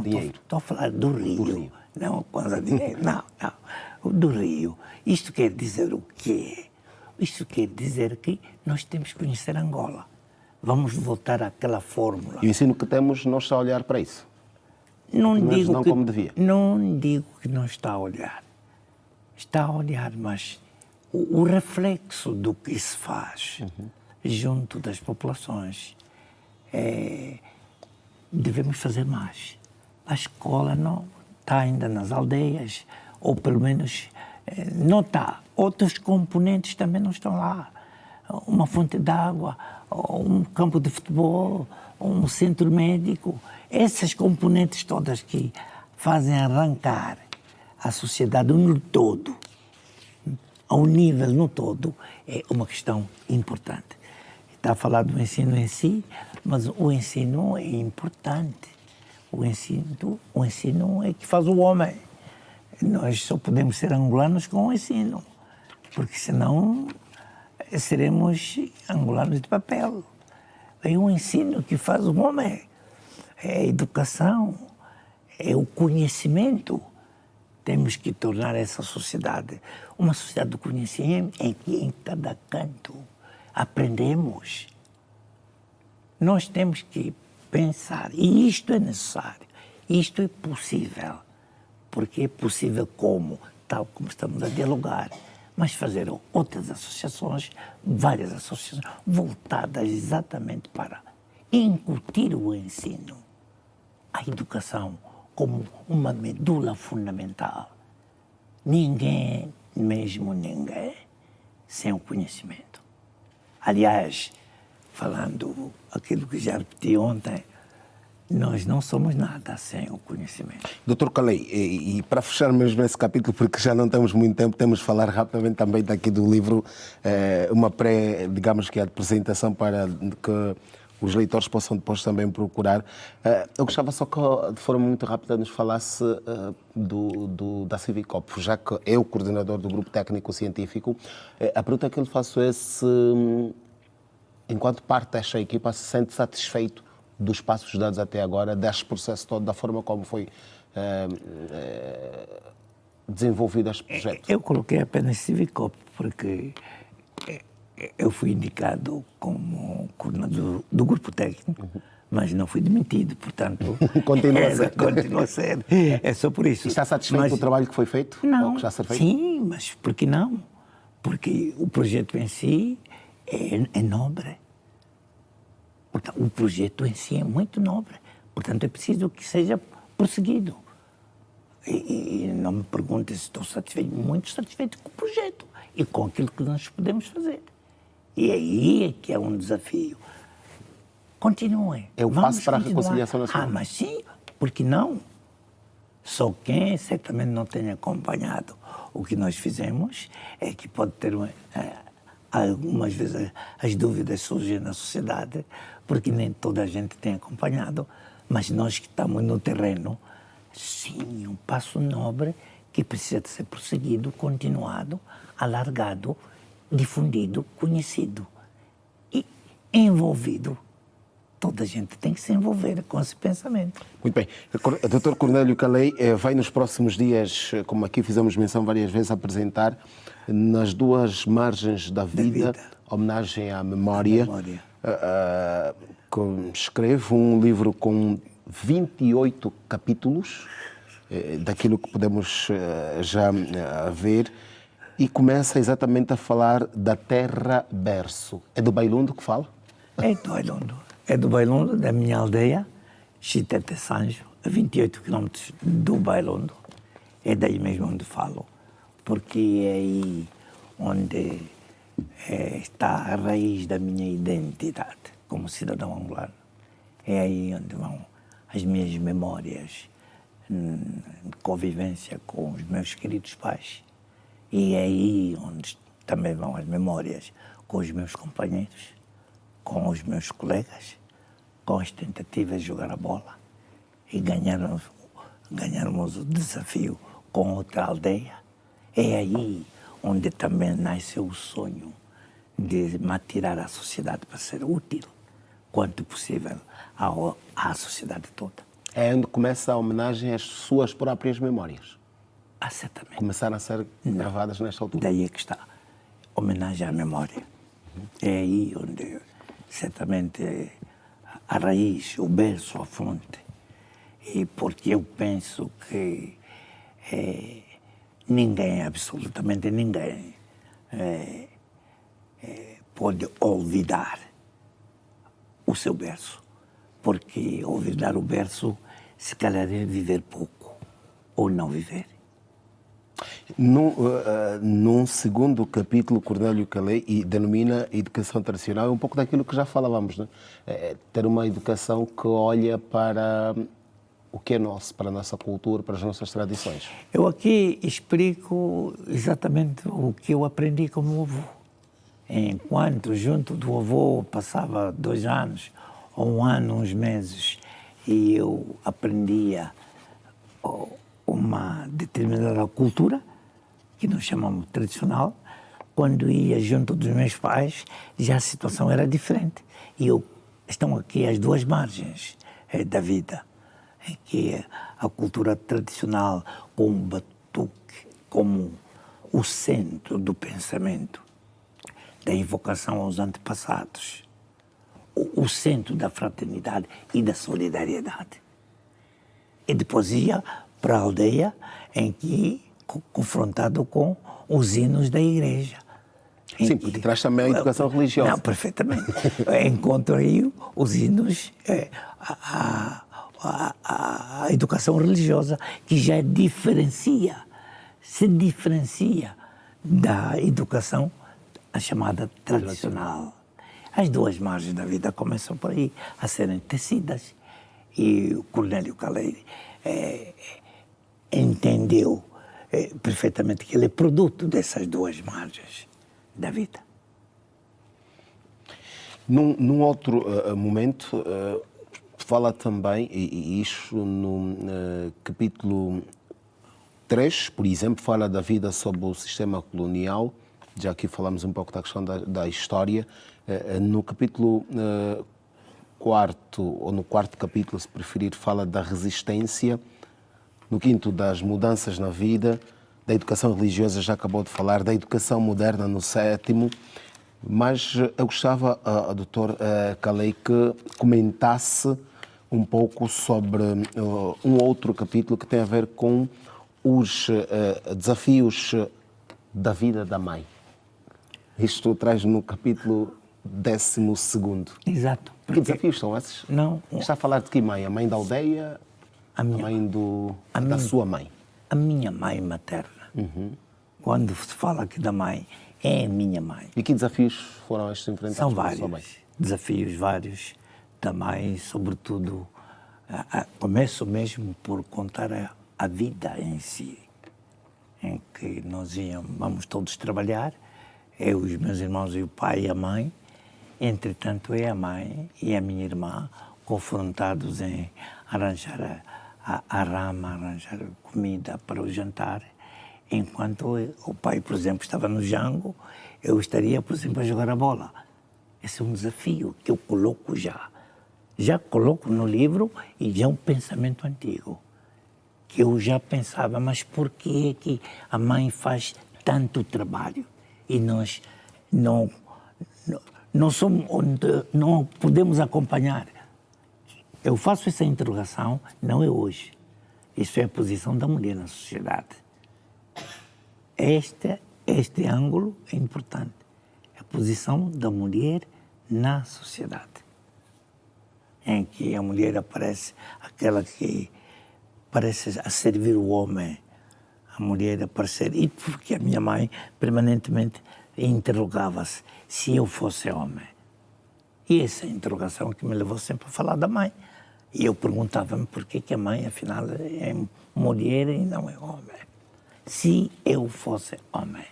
dinheiro. Estou a falar do rio. Não o Kwanza dinheiro, não. Do rio. Isto quer dizer o quê? Isto quer dizer que nós temos que conhecer Angola. Vamos voltar àquela fórmula. E o ensino que temos não está a olhar para isso? Não digo como devia. Não digo que não está a olhar. Está a olhar, mas o reflexo do que se faz junto das populações devemos fazer mais. A escola não está ainda nas aldeias, ou pelo menos não está. Outros componentes também não estão lá. Uma fonte de água, um campo de futebol, um centro médico. Essas componentes todas que fazem arrancar a sociedade no todo, ao nível no todo, é uma questão importante. Está a falar do ensino em si, mas o ensino é importante. O ensino é que faz o homem. Nós só podemos ser angolanos com o ensino, porque senão seremos angolanos de papel. É o ensino que faz o homem. É a educação, é o conhecimento. Temos que tornar essa sociedade uma sociedade do conhecimento em que em cada canto aprendemos. Nós temos que pensar, e isto é necessário, isto é possível. Porque é possível como? tal como estamos a dialogar, mas fazer outras associações, várias associações, voltadas exatamente para incutir o ensino, a educação como uma medula fundamental. Ninguém, mesmo ninguém, sem o conhecimento. Aliás, falando aquilo que já repeti ontem, nós não somos nada sem o conhecimento. Doutor Calei, e para fechar mesmo esse capítulo, porque já não temos muito tempo, temos de falar rapidamente também daqui do livro, uma digamos que a apresentação para que os leitores possam depois também procurar. Eu gostava só que, de forma muito rápida, nos falasse da Civicop, já que é o coordenador do grupo técnico-científico. A pergunta que eu lhe faço é se, enquanto parte desta equipa, se sente satisfeito dos passos dados até agora, deste processo todo, da forma como foi desenvolvido este projeto. Eu coloquei apenas Civicop porque eu fui indicado como coordenador do grupo técnico, mas não fui demitido, portanto... Continua a ser. É só por isso. Está satisfeito com o trabalho que foi feito? Não, ou que já está feito? Sim, mas por que não? Porque o projeto em si é nobre. Portanto, o projeto em si é muito nobre. Portanto, é preciso que seja prosseguido. E não me pergunte se estou satisfeito, muito satisfeito com o projeto e com aquilo que nós podemos fazer. E aí é que é um desafio. Continuem. É o passo para a reconciliação nacional. Mas sim, por que não? Só quem certamente não tem acompanhado o que nós fizemos é que pode ter algumas vezes as dúvidas surgem na sociedade, porque nem toda a gente tem acompanhado, mas nós que estamos no terreno, sim, um passo nobre que precisa de ser prosseguido, continuado, alargado, difundido, conhecido e envolvido. Toda a gente tem que se envolver com esse pensamento. Muito bem. O Dr. Cornélio Calei vai nos próximos dias, como aqui fizemos menção várias vezes, apresentar nas duas margens da vida, homenagem à memória. Escreve um livro com 28 capítulos, daquilo que podemos já ver, e começa exatamente a falar da terra berço. É do Bailundo que fala? É do Bailundo. É do Bailundo, da minha aldeia, Chitete Sanjo, a 28 quilómetros do Bailundo. É daí mesmo onde falo, porque é aí onde está a raiz da minha identidade como cidadão angolano. É aí onde vão as minhas memórias de convivência com os meus queridos pais. E é aí onde também vão as memórias com os meus companheiros, com os meus colegas, com as tentativas de jogar a bola e ganharmos o desafio com outra aldeia. É aí onde também nasceu o sonho de me atirar à sociedade para ser útil, quanto possível, à sociedade toda. É onde começa a homenagem às suas próprias memórias. Certamente. Começaram a ser gravadas nesta altura. Daí é que está. Homenagem à memória. É aí onde, certamente, a raiz, o berço, a fonte. E porque eu penso que ninguém, absolutamente ninguém, pode olvidar o seu berço. Porque olvidar o berço, se calhar é viver pouco ou não viver. Num segundo capítulo, Cornélio Calei denomina educação tradicional, um pouco daquilo que já falávamos, né? Ter uma educação que olha para o que é nosso, para a nossa cultura, para as nossas tradições. Eu aqui explico exatamente o que eu aprendi como avô. Enquanto junto do avô passava 2 anos, ou 1 ano, uns meses, e eu aprendia uma determinada cultura, que nós chamamos tradicional, quando ia junto dos meus pais, já a situação era diferente. E estão aqui as duas margens da vida, em que a cultura tradicional, com o batuque, como o centro do pensamento, da invocação aos antepassados, o centro da fraternidade e da solidariedade. E depois ia para a aldeia, em que confrontado com os hinos da igreja. Sim, porque traz também a educação religiosa. Não, perfeitamente. Encontro aí os hinos, a educação religiosa, que já se diferencia da educação, a chamada tradicional. As duas margens da vida começam por aí a serem tecidas. E o Cornélio Caleiro entendeu perfeitamente que ele é produto dessas duas margens da vida. Num outro momento, fala também, e isso no capítulo 3, por exemplo, fala da vida sob o sistema colonial. Já aqui falamos um pouco da questão da história. No capítulo 4, ou no quarto capítulo, se preferir, fala da resistência. No quinto, das mudanças na vida. Da educação religiosa já acabou de falar. Da educação moderna no sétimo. Mas eu gostava, Dr. Calei, que comentasse um pouco sobre um outro capítulo que tem a ver com os desafios da vida da mãe. Isto traz no capítulo 12º. Exato. Que desafios são esses? Não. Está a falar de que mãe? A mãe da aldeia? A mãe da sua mãe? A minha mãe materna. Quando se fala aqui da mãe, é a minha mãe. E que desafios foram estes enfrentados São pela sua mãe? vários. Desafios vários da mãe, sobretudo. Começo mesmo por contar a vida em si, em que nós vamos todos trabalhar, eu, os meus irmãos e o pai e a mãe. Entretanto, é a mãe e a minha irmã confrontados em arranjar a rama, arranjar comida para o jantar, enquanto o pai, por exemplo, estava no jango, eu estaria, por exemplo, a jogar a bola. Esse é um desafio que eu coloco já. Já coloco no livro e já é um pensamento antigo. Que eu já pensava, mas por que é que a mãe faz tanto trabalho e nós não podemos acompanhar? Eu faço essa interrogação, não é hoje. Isso é a posição da mulher na sociedade. Este ângulo é importante. É a posição da mulher na sociedade. Em que a mulher aparece aquela que parece a servir o homem. A mulher aparecer. E porque a minha mãe permanentemente interrogava-se se eu fosse homem. E essa interrogação que me levou sempre a falar da mãe. E eu perguntava-me por que a mãe, afinal, é mulher e não é homem. Se eu fosse homem.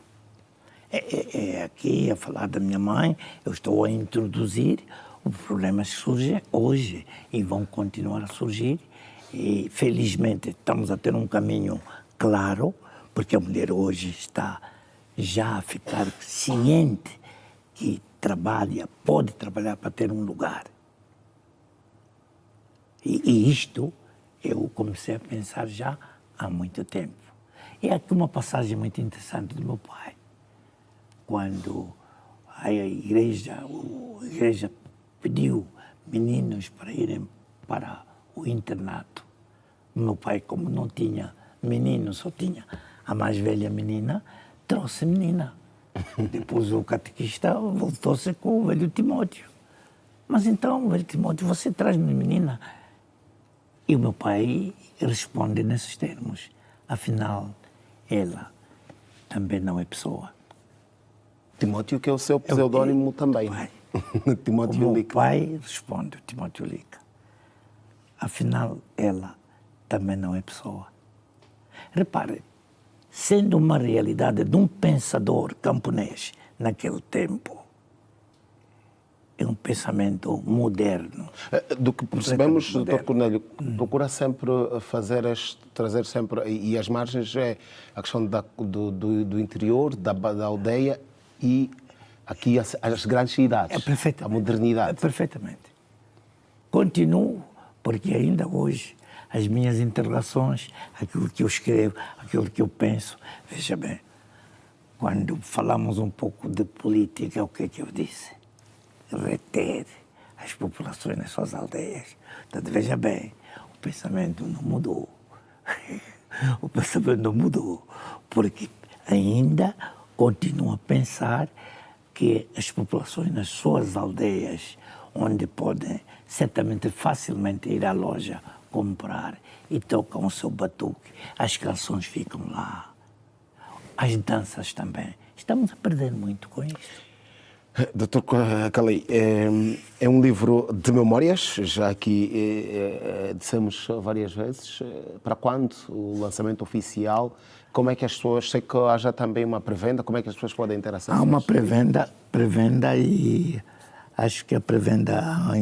Aqui, a falar da minha mãe, eu estou a introduzir os problemas que surgem hoje e vão continuar a surgir. E, felizmente, estamos a ter um caminho claro, porque a mulher hoje está já a ficar ciente que pode trabalhar para ter um lugar. E isto eu comecei a pensar já há muito tempo. E há aqui uma passagem muito interessante do meu pai. Quando a igreja pediu meninos para irem para o internato. Meu pai, como não tinha menino, só tinha a mais velha menina, trouxe menina. Depois o catequista voltou-se com o velho Timóteo. Mas então, velho Timóteo, você traz-me menina? E o meu pai responde nesses termos. Afinal, ela também não é pessoa. Timóteo, que é o seu pseudónimo também. Timóteo o Lica. O pai responde, Timóteo Lica. Afinal, ela também não é pessoa. Repare, sendo uma realidade de um pensador camponês naquele tempo, é um pensamento moderno. Do que percebemos, Dr. Cornélio, procura sempre trazer sempre, e as margens é a questão do interior, da aldeia e aqui as grandes cidades, a modernidade. Perfeitamente. Continuo, porque ainda hoje as minhas interrogações, aquilo que eu escrevo, aquilo que eu penso, veja bem, quando falamos um pouco de política, o que é que eu disse? Reter as populações nas suas aldeias. Portanto, veja bem, o pensamento não mudou. O pensamento não mudou, porque ainda continuam a pensar que as populações nas suas aldeias, onde podem certamente facilmente ir à loja comprar e tocam o seu batuque, as canções ficam lá, as danças também. Estamos a perder muito com isso. Dr. Caley, é um livro de memórias, já aqui dissemos várias vezes. Para quando o lançamento oficial? Como é que as pessoas, sei que haja também uma pré-venda, como é que as pessoas podem ter acesso? Há uma pré-venda e acho que a pré-venda há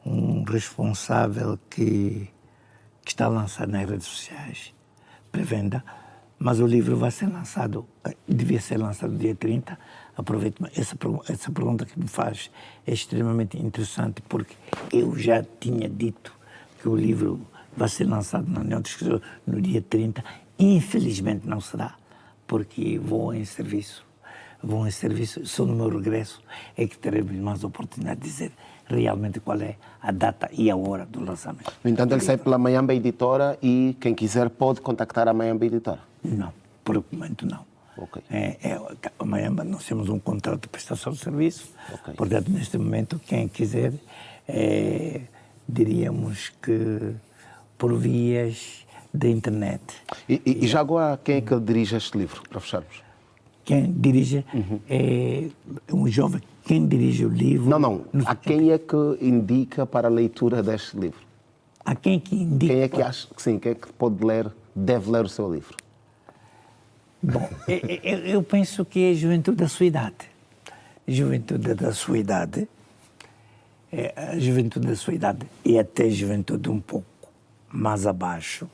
um responsável que está lançado nas redes sociais, pré-venda, mas o livro vai ser lançado, devia ser lançado dia 30. Aproveito essa pergunta que me faz, é extremamente interessante, porque eu já tinha dito que o livro vai ser lançado na União dos Escritores no dia 30. Infelizmente não será, porque vou em serviço, só no meu regresso é que teremos mais oportunidade de dizer realmente qual é a data e a hora do lançamento. No entanto, ele sai pela Mayamba Editora e quem quiser pode contactar a Mayamba Editora? Não, por o momento não. Okay. A Mayamba, nós temos um contrato de prestação de serviço, okay. Portanto, neste momento, quem quiser, diríamos que por vias da internet. E já agora, quem é que dirige este livro, para fecharmos? Quem dirige é um jovem. Quem dirige o livro... Não. A quem é que indica para a leitura deste livro? A quem que indica? Quem é que acha que sim, quem é que pode ler, deve ler o seu livro? Bom, eu penso que é a juventude da sua idade. Juventude da sua idade, a juventude da sua idade e até a juventude um pouco mais abaixo,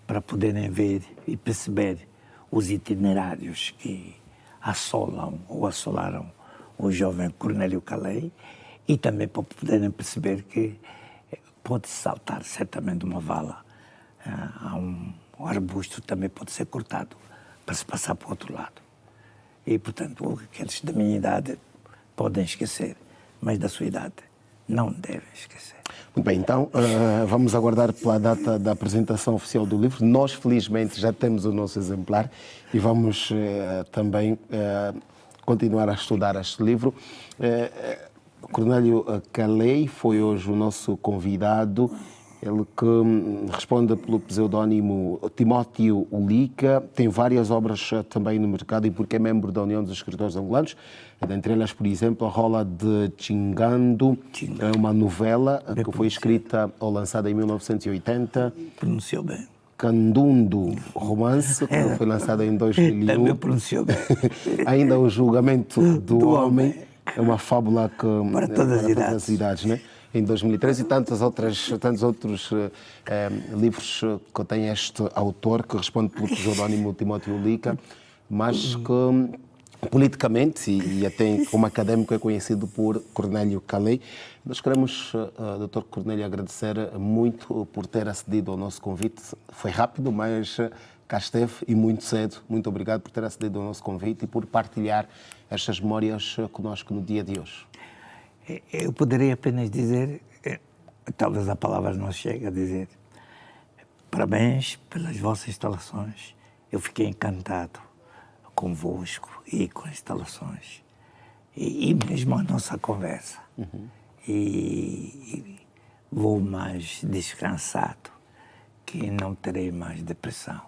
para poderem ver e perceber os itinerários que assolam ou assolaram o jovem Cornélio Caley, e também para poderem perceber que pode saltar certamente uma vala, um arbusto também pode ser cortado para se passar para o outro lado. E, portanto, aqueles da minha idade podem esquecer, mas da sua idade não devem esquecer. Muito bem, então vamos aguardar pela data da apresentação oficial do livro. Nós, felizmente, já temos o nosso exemplar e vamos também continuar a estudar este livro. Cornélio Caley foi hoje o nosso convidado. Ele que responde pelo pseudónimo Timóteo Ulica, tem várias obras também no mercado e porque é membro da União dos Escritores Angolanos, dentre elas, por exemplo, a Rola de Chingando, é uma novela que foi escrita ou lançada em 1980. Pronunciou bem. Candundo, romance, que foi lançado em 2001. Também pronunciou bem. Ainda o Julgamento do Homem, é uma fábula que para todas as idades, né? Em 2013 e tantos outros livros que tem este autor, que responde pelo pseudónimo Timóteo Ulica, mas que politicamente e até como académico é conhecido por Cornélio Caley. Nós queremos, Dr. Cornélio, agradecer muito por ter acedido ao nosso convite. Foi rápido, mas cá esteve e muito cedo. Muito obrigado por ter acedido ao nosso convite e por partilhar estas memórias conosco no dia de hoje. Eu poderia apenas dizer, talvez a palavra não chegue a dizer, parabéns pelas vossas instalações. Eu fiquei encantado convosco e com as instalações. E mesmo a nossa conversa. E vou mais descansado, que não terei mais depressão.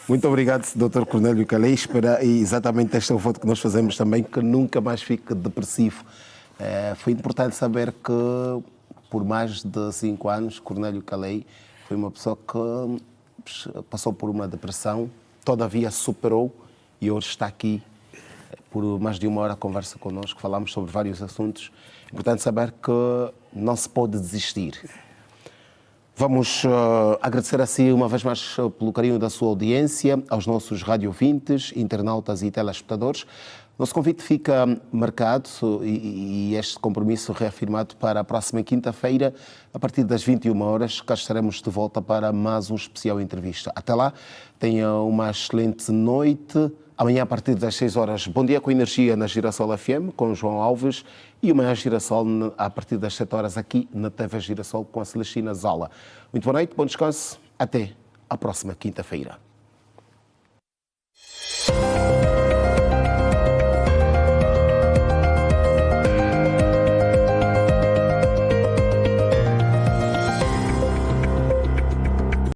Muito obrigado, Dr. Cornélio Caley. Espera, e exatamente este é o voto que nós fazemos também, que nunca mais fique depressivo. Foi importante saber que, por mais de 5 anos, Cornélio Caley foi uma pessoa que passou por uma depressão, todavia superou e hoje está aqui por mais de 1 hora a conversa connosco. Falamos sobre vários assuntos. É importante saber que não se pode desistir. Vamos agradecer a si uma vez mais pelo carinho da sua audiência, aos nossos radiovintes, internautas e telespectadores. Nosso convite fica marcado e este compromisso reafirmado para a próxima quinta-feira, a partir das 21 horas. Cá estaremos de volta para mais um especial entrevista. Até lá, tenha uma excelente noite, Amanhã, a partir das 6 horas, Bom Dia com Energia na Girassol FM, com João Alves. E o Manhã Girassol, a partir das 7 horas, aqui na TV Girassol, com a Celestina Zola. Muito boa noite, bom descanso. Até a próxima quinta-feira.